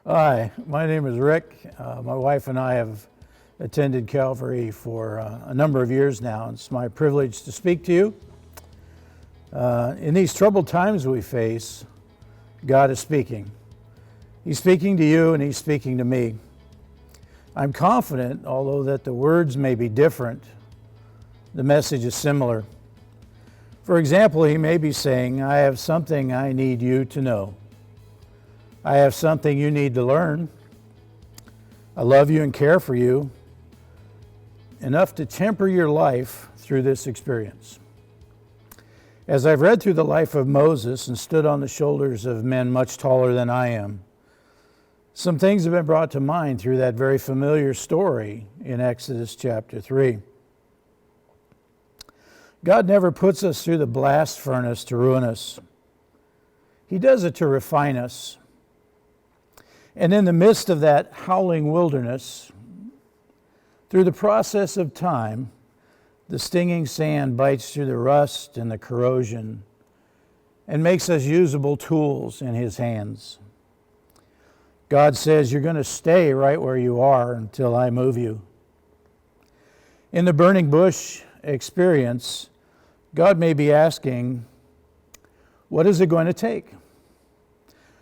Hi, my name is Rick. My wife and I have attended Calvary for a number of years now. It's my privilege to speak to you. In these troubled times we face, God is speaking. He's speaking to you and He's speaking to me. I'm confident, although that the words may be different, the message is similar. For example, He may be saying, I have something I need you to know. I have something you need to learn. I love you and care for you enough to temper your life through this experience. As I've read through the life of Moses and stood on the shoulders of men much taller than I am, some things have been brought to mind through that very familiar story in Exodus chapter 3. God never puts us through the blast furnace to ruin us. He does it to refine us. And in the midst of that howling wilderness, through the process of time, the stinging sand bites through the rust and the corrosion and makes us usable tools in His hands. God says, you're going to stay right where you are until I move you. In the burning bush experience, God may be asking, what is it going to take?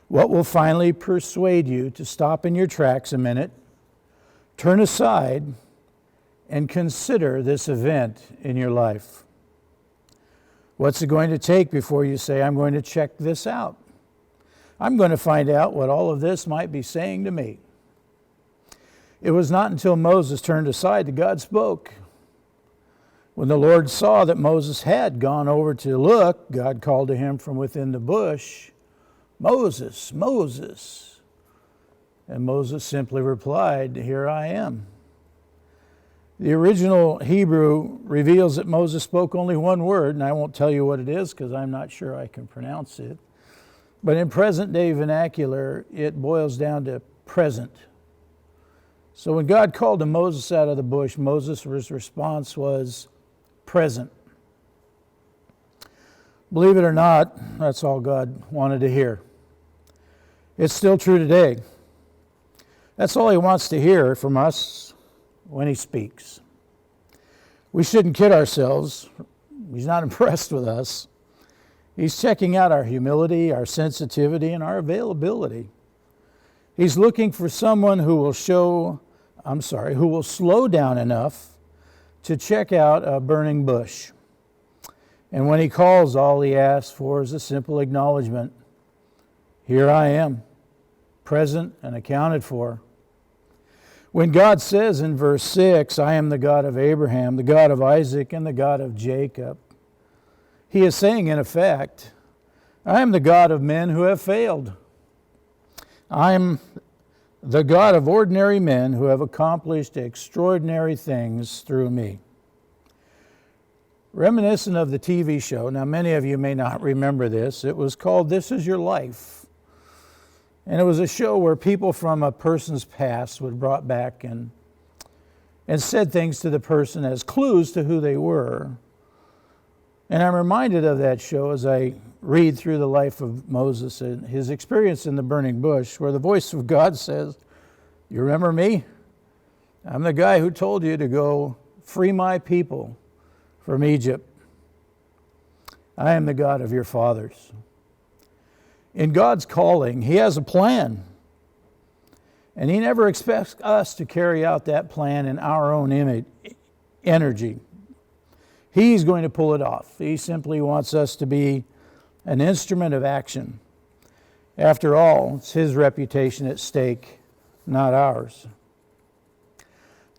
What will finally persuade you to stop in your tracks a minute, turn aside, and consider this event in your life? What's it going to take before you say, I'm going to check this out? I'm going to find out what all of this might be saying to me. It was not until Moses turned aside that God spoke. When the Lord saw that Moses had gone over to look, God called to him from within the bush, Moses, Moses. And Moses simply replied, here I am. The original Hebrew reveals that Moses spoke only one word, and I won't tell you what it is because I'm not sure I can pronounce it. But in present-day vernacular, it boils down to present. So when God called to Moses out of the bush, Moses' response was present. Believe it or not, that's all God wanted to hear. It's still true today. That's all He wants to hear from us when He speaks. We shouldn't kid ourselves. He's not impressed with us. He's checking out our humility, our sensitivity, and our availability. He's looking for someone who will slow down enough to check out a burning bush. And when He calls, all He asks for is a simple acknowledgement. Here I am, present and accounted for. When God says in verse 6, I am the God of Abraham, the God of Isaac, and the God of Jacob, He is saying in effect, I am the God of men who have failed. I am the God of ordinary men who have accomplished extraordinary things through me. Reminiscent of the TV show, now many of you may not remember this, it was called This Is Your Life. And it was a show where people from a person's past were brought back and said things to the person as clues to who they were. And I'm reminded of that show as I read through the life of Moses and his experience in the burning bush, where the voice of God says, you remember me? I'm the guy who told you to go free my people from Egypt. I am the God of your fathers. In God's calling, He has a plan. And He never expects us to carry out that plan in our own energy. He's going to pull it off. He simply wants us to be an instrument of action. After all, it's His reputation at stake, not ours.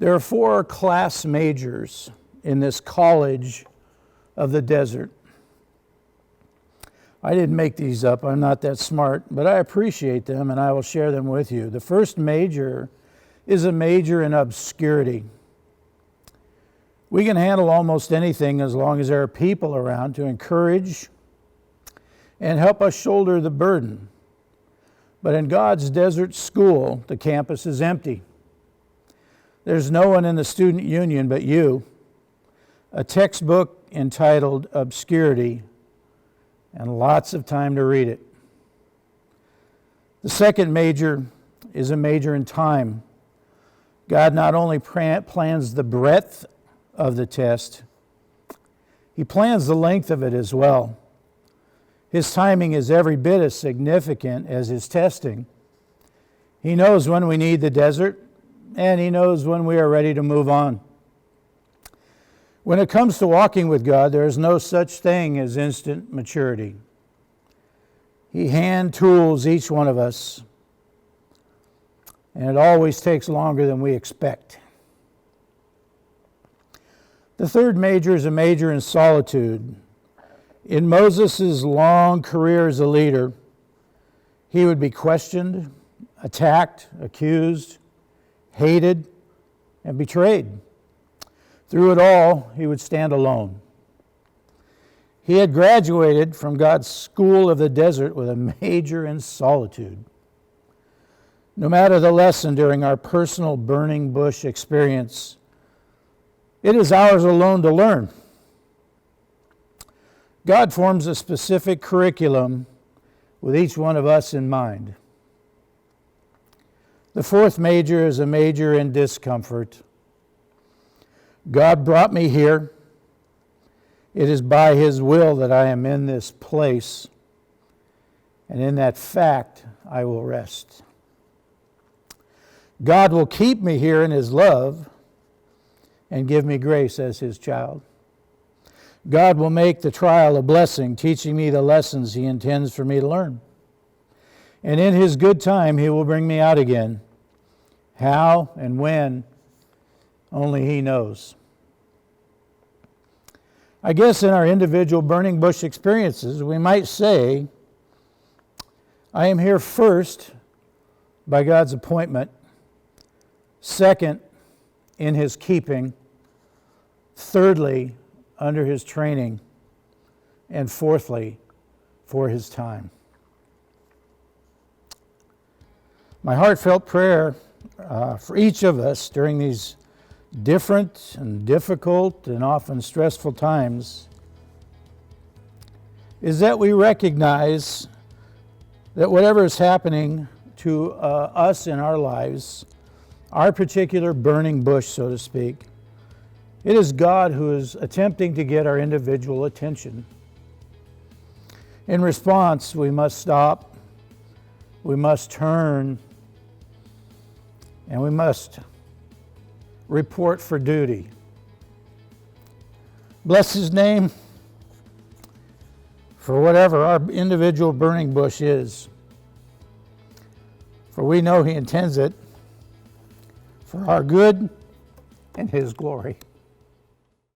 There are 4 class majors in this college of the desert. I didn't make these up. I'm not that smart, but I appreciate them and I will share them with you. The first major is a major in obscurity. We can handle almost anything as long as there are people around to encourage and help us shoulder the burden. But in God's desert school, the campus is empty. There's no one in the student union but you. A textbook entitled Obscurity, and lots of time to read it. The second major is a major in time. God not only plans the breadth of the test, He plans the length of it as well. His timing is every bit as significant as His testing. He knows when we need the desert, and He knows when we are ready to move on. When it comes to walking with God, there is no such thing as instant maturity. He hand tools each one of us, and it always takes longer than we expect. The third major is a major in solitude. In Moses' long career as a leader, he would be questioned, attacked, accused, hated, and betrayed. Through it all, he would stand alone. He had graduated from God's school of the desert with a major in solitude. No matter the lesson during our personal burning bush experience, it is ours alone to learn. God forms a specific curriculum with each one of us in mind. The fourth major is a major in discomfort. God brought me here. It is by His will that I am in this place, and in that fact I will rest. God will keep me here in His love and give me grace as His child. God will make the trial a blessing, teaching me the lessons He intends for me to learn. And in His good time, He will bring me out again. How and when, only He knows. I guess in our individual burning bush experiences, we might say, I am here first by God's appointment, second, in His keeping, thirdly, under His training, and fourthly, for His time. My heartfelt prayer for each of us during these different and difficult and often stressful times is that we recognize that whatever is happening to us in our lives, our particular burning bush, so to speak, it is God who is attempting to get our individual attention. In response, we must stop, we must turn, and we must report for duty. Bless His name for whatever our individual burning bush is, for we know He intends it for our good and His glory.